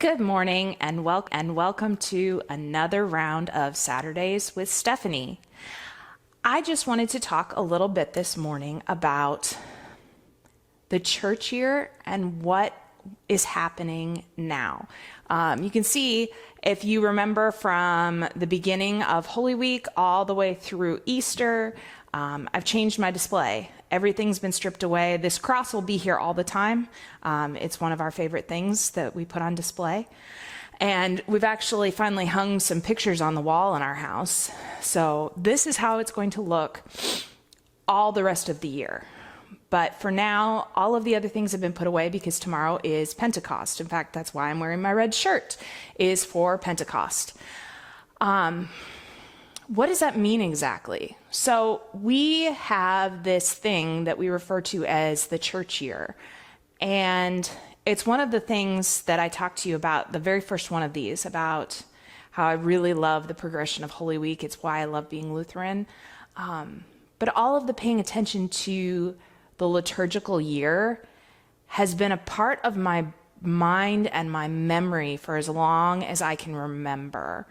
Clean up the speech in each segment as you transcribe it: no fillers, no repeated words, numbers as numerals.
Good morning and welcome to another round of Saturdays with Stephanie. I just wanted to talk a little bit this morning about the church year and what is happening now. You can see, if you remember, from the beginning of Holy Week all the way through Easter, I've changed my display. Everything's been stripped away. This cross will be here all the time. It's one of our favorite things that we put on display. And we've actually finally hung some pictures on the wall in our house. So this is how it's going to look all the rest of the year. But for now, all of the other things have been put away because tomorrow is Pentecost. In fact, that's why I'm wearing my red shirt, is for Pentecost. What does that mean exactly? So we have this thing that we refer to as the church year. And it's one of the things that I talked to you about, the very first one of these, about how I really love the progression of Holy Week. It's why I love being Lutheran. But all of the paying attention to the liturgical year has been a part of my mind and my memory for as long as I can remember.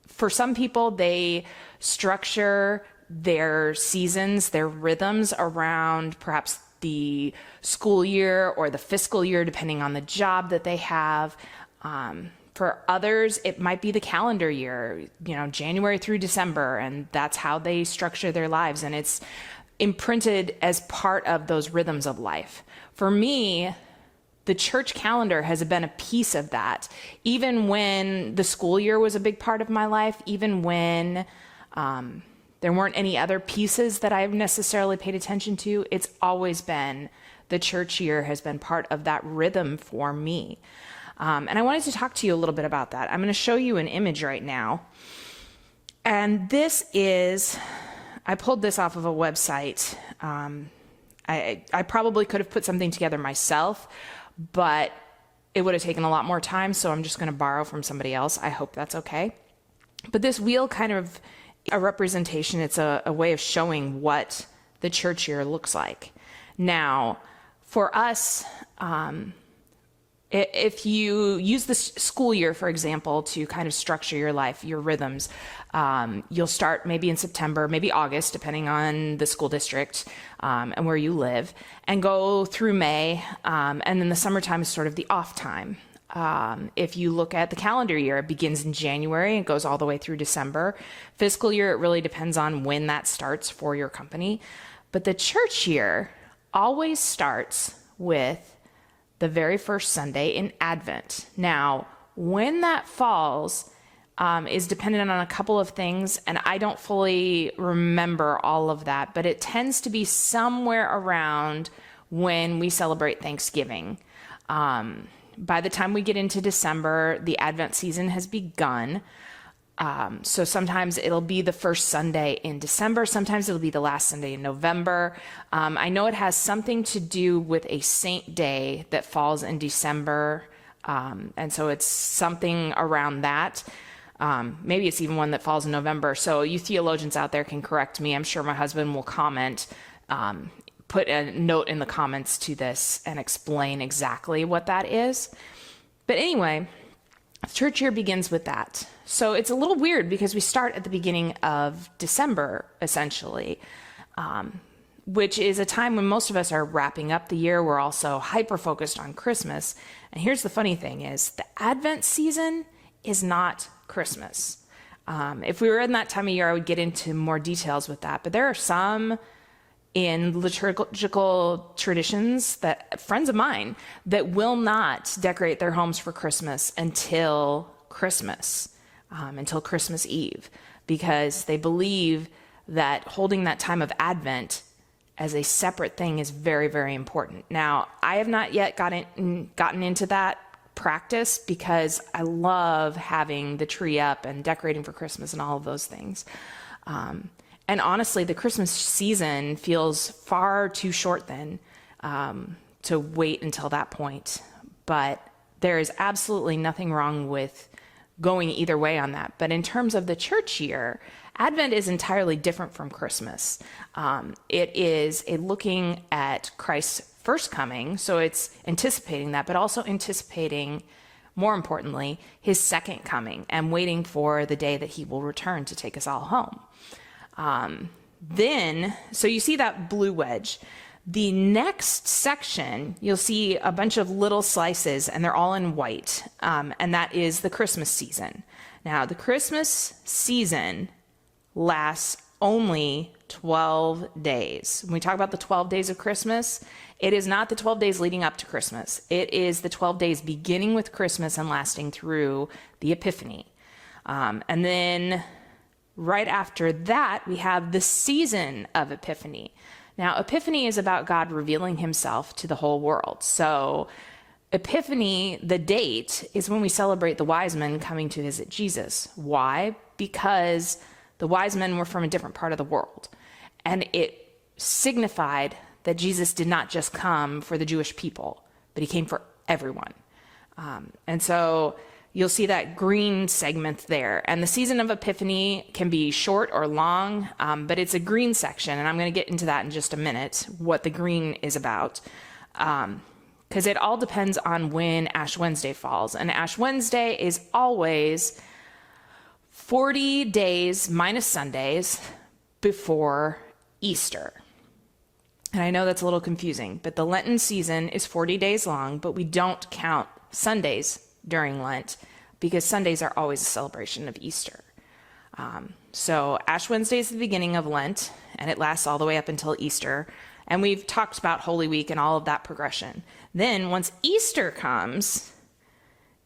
For some people, they structure their seasons, their rhythms around perhaps the school year or the fiscal year, depending on the job that they have. For others, it might be the calendar year, January through December, and that's how they structure their lives. And it's imprinted as part of those rhythms of life. For me, the church calendar has been a piece of that. Even when the school year was a big part of my life, even when there weren't any other pieces that I've necessarily paid attention to, it's always been the church year has been part of that rhythm for me. And I wanted to talk to you a little bit about that. I'm going to show you an image right now. And this is, I pulled this off of a website. I probably could have put something together myself, but it would have taken a lot more time, so I'm just going to borrow from somebody else. I hope that's okay. But this wheel kind of a representation. It's a way of showing what the church year looks like. Now, for us, if you use the school year, for example, to kind of structure your life, your rhythms, you'll start maybe in September, maybe August, depending on the school district and where you live, and go through May, and then the summertime is sort of the off time. If you look at the calendar year, it begins in January and goes all the way through December. Fiscal year, it really depends on when that starts for your company. But the church year always starts with the very first Sunday in Advent. Now, when that falls is dependent on a couple of things, and I don't fully remember all of that, but it tends to be somewhere around when we celebrate Thanksgiving. By the time we get into December, the Advent season has begun. So sometimes it'll be the first Sunday in December. Sometimes it'll be the last Sunday in November. I know it has something to do with a saint day that falls in December. And so it's something around that. Maybe it's even one that falls in November. So you theologians out there can correct me. I'm sure my husband will comment, put a note in the comments to this and explain exactly what that is. But anyway, church year begins with that. So it's a little weird because we start at the beginning of December, essentially, which is a time when most of us are wrapping up the year. We're also hyper-focused on Christmas. And here's the funny thing is the Advent season is not Christmas. If we were in that time of year, I would get into more details with that. But there are some in liturgical traditions that friends of mine that will not decorate their homes for Christmas until Christmas Eve, because they believe that holding that time of Advent as a separate thing is very, very important. Now, I have not yet gotten into that practice because I love having the tree up and decorating for Christmas and all of those things. And honestly, the Christmas season feels far too short then to wait until that point. But there is absolutely nothing wrong with going either way on that. But in terms of the church year, Advent is entirely different from Christmas. It is a looking at Christ's first coming, so it's anticipating that, but also anticipating, more importantly, his second coming and waiting for the day that he will return to take us all home. So you see that blue wedge. The next section, you'll see a bunch of little slices, and they're all in white, and that is the Christmas season. Now, the Christmas season lasts only 12 days. When we talk about the 12 days of Christmas, it is not the 12 days leading up to Christmas. It is the 12 days beginning with Christmas and lasting through the Epiphany. And then right after that, we have the season of Epiphany. Now, Epiphany is about God revealing himself to the whole world. So Epiphany, the date, is when we celebrate the wise men coming to visit Jesus. Why? Because the wise men were from a different part of the world. And it signified that Jesus did not just come for the Jewish people, but he came for everyone. And so you'll see that green segment there. And the season of Epiphany can be short or long, but it's a green section. And I'm going to get into that in just a minute, what the green is about. Because it all depends on when Ash Wednesday falls. And Ash Wednesday is always 40 days minus Sundays before Easter. And I know that's a little confusing, but the Lenten season is 40 days long, but we don't count Sundays during Lent because Sundays are always a celebration of Easter. So Ash Wednesday is the beginning of Lent, and it lasts all the way up until Easter. And we've talked about Holy Week and all of that progression. Then once Easter comes,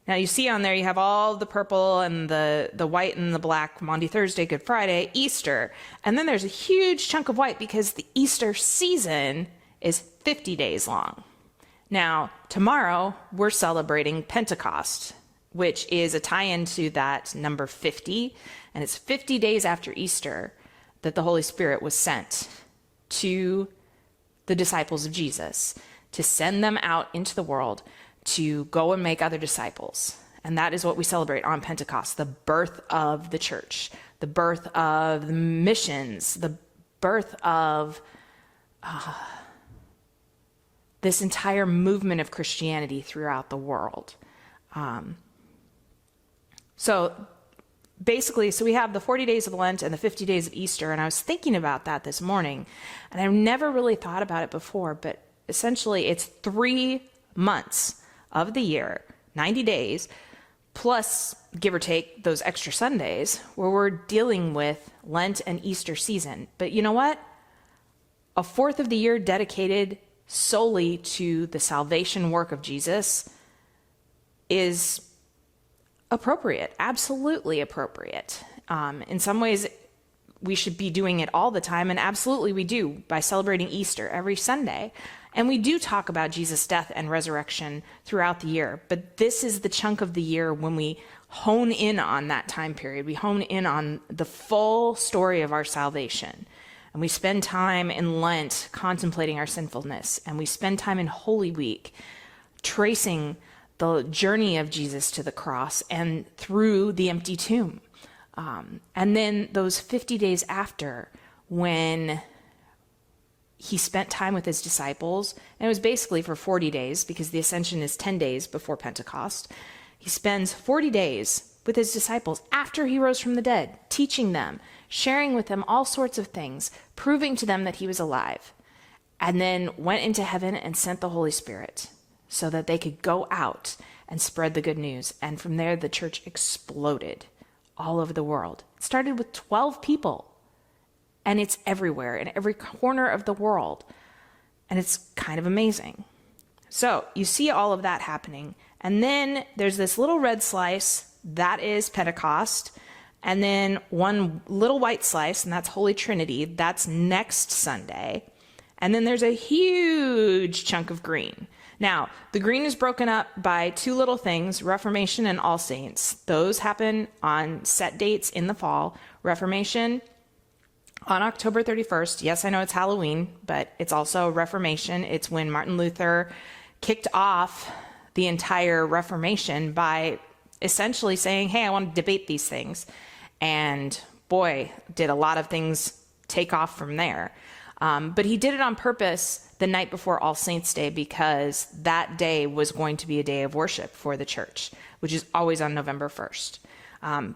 now you see on there you have all the purple and the white and the black, Maundy Thursday, Good Friday, Easter. And then there's a huge chunk of white because the Easter season is 50 days long. Now, tomorrow we're celebrating Pentecost, which is a tie-in to that number 50. And it's 50 days after Easter that the Holy Spirit was sent to the disciples of Jesus to send them out into the world to go and make other disciples. And that is what we celebrate on Pentecost, the birth of the church, the birth of the missions, the birth of this entire movement of Christianity throughout the world. So we have the 40 days of Lent and the 50 days of Easter, and I was thinking about that this morning, and I've never really thought about it before, but essentially it's 3 months of the year, 90 days, plus, give or take, those extra Sundays, where we're dealing with Lent and Easter season. But you know what? A fourth of the year dedicated solely to the salvation work of Jesus is appropriate, absolutely appropriate. In some ways, we should be doing it all the time, and absolutely we do by celebrating Easter every Sunday. And we do talk about Jesus' death and resurrection throughout the year, but this is the chunk of the year when we hone in on that time period. We hone in on the full story of our salvation. And we spend time in Lent contemplating our sinfulness, and we spend time in Holy Week tracing the journey of Jesus to the cross and through the empty tomb. And then those 50 days after, when he spent time with his disciples, and it was basically for 40 days because the ascension is 10 days before Pentecost. He spends 40 days with his disciples after he rose from the dead, teaching them, sharing with them all sorts of things, proving to them that he was alive, and then went into heaven and sent the Holy Spirit so that they could go out and spread the good news. And from there, the church exploded all over the world. It started with 12 people. And it's everywhere, in every corner of the world. And it's kind of amazing. So you see all of that happening. And then there's this little red slice, that is Pentecost. And then one little white slice, and that's Holy Trinity. That's next Sunday. And then there's a huge chunk of green. Now, the green is broken up by two little things, Reformation and All Saints. Those happen on set dates in the fall. Reformation on October 31st, yes, I know it's Halloween, but it's also Reformation. It's when Martin Luther kicked off the entire Reformation by essentially saying, hey, I want to debate these things. And boy, did a lot of things take off from there. But he did it on purpose the night before All Saints Day because that day was going to be a day of worship for the church, which is always on November 1st.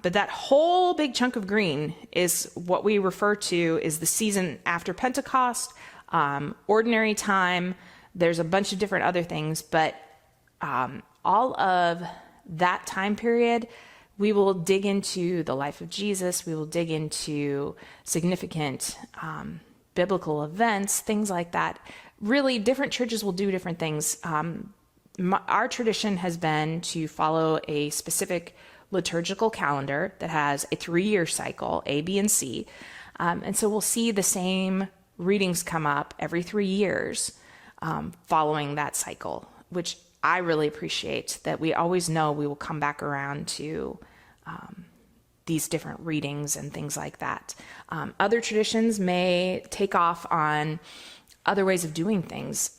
But that whole big chunk of green is what we refer to as the season after Pentecost, ordinary time. There's a bunch of different other things, but all of that time period, we will dig into the life of Jesus. We will dig into significant biblical events, things like that. Really, different churches will do different things. Our tradition has been to follow a specific liturgical calendar that has a 3-year cycle, A, B, and C. And so we'll see the same readings come up every 3 years following that cycle, which I really appreciate, that we always know we will come back around to these different readings and things like that. Other traditions may take off on other ways of doing things.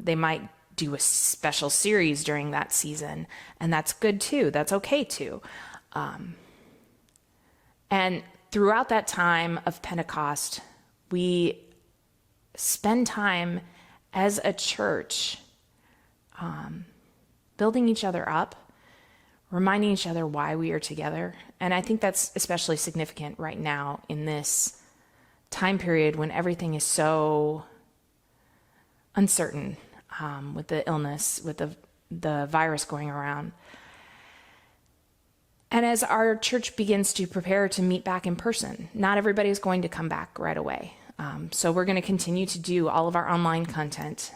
They might do a special series during that season, and that's good too. That's okay too. And throughout that time of Pentecost, we spend time as a church building each other up, reminding each other why we are together. And I think that's especially significant right now in this time period when everything is so uncertain, with the illness, with the virus going around. And as our church begins to prepare to meet back in person, not everybody is going to come back right away. So we're going to continue to do all of our online content.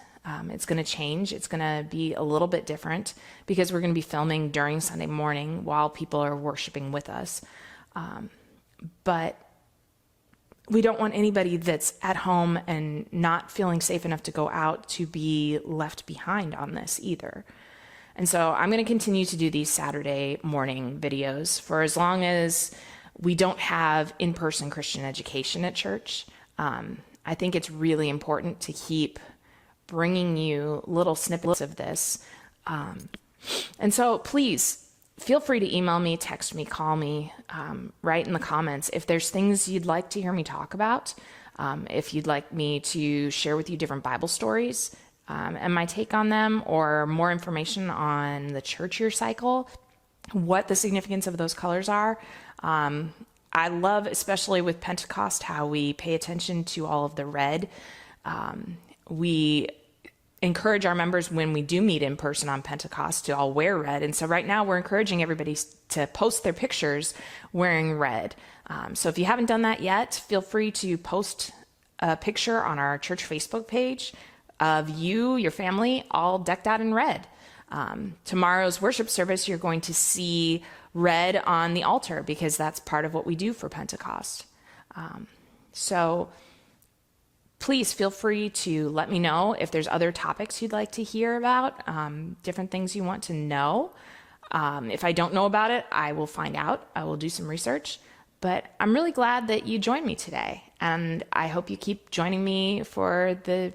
It's going to change. It's going to be a little bit different because we're going to be filming during Sunday morning while people are worshiping with us. But we don't want anybody that's at home and not feeling safe enough to go out to be left behind on this either. And so I'm going to continue to do these Saturday morning videos for as long as we don't have in-person Christian education at church. I think it's really important to keep bringing you little snippets of this. And so please feel free to email me, text me, call me, write in the comments if there's things you'd like to hear me talk about, if you'd like me to share with you different Bible stories and my take on them, or more information on the church year cycle, what the significance of those colors are. I love, especially with Pentecost, how we pay attention to all of the red. We encourage our members when we do meet in person on Pentecost to all wear red. And so right now we're encouraging everybody to post their pictures wearing red. So if you haven't done that yet, feel free to post a picture on our church Facebook page of you, your family, all decked out in red. Tomorrow's worship service, you're going to see red on the altar because that's part of what we do for Pentecost. So please feel free to let me know if there's other topics you'd like to hear about, different things you want to know. If I don't know about it, I will find out. I will do some research. But I'm really glad that you joined me today. And I hope you keep joining me for the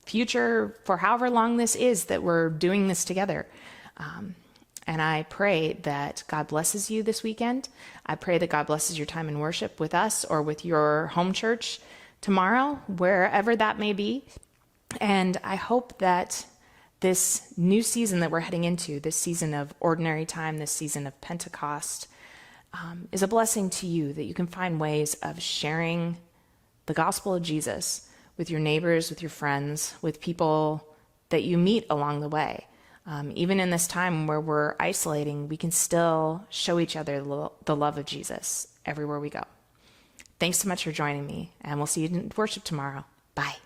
future, for however long this is that we're doing this together. And I pray that God blesses you this weekend. I pray that God blesses your time in worship with us or with your home church tomorrow, wherever that may be. And I hope that this new season that we're heading into, this season of ordinary time, this season of Pentecost, is a blessing to you, that you can find ways of sharing the gospel of Jesus with your neighbors, with your friends, with people that you meet along the way. Even in this time where we're isolating, we can still show each other the love of Jesus everywhere we go. Thanks so much for joining me, and we'll see you in worship tomorrow. Bye.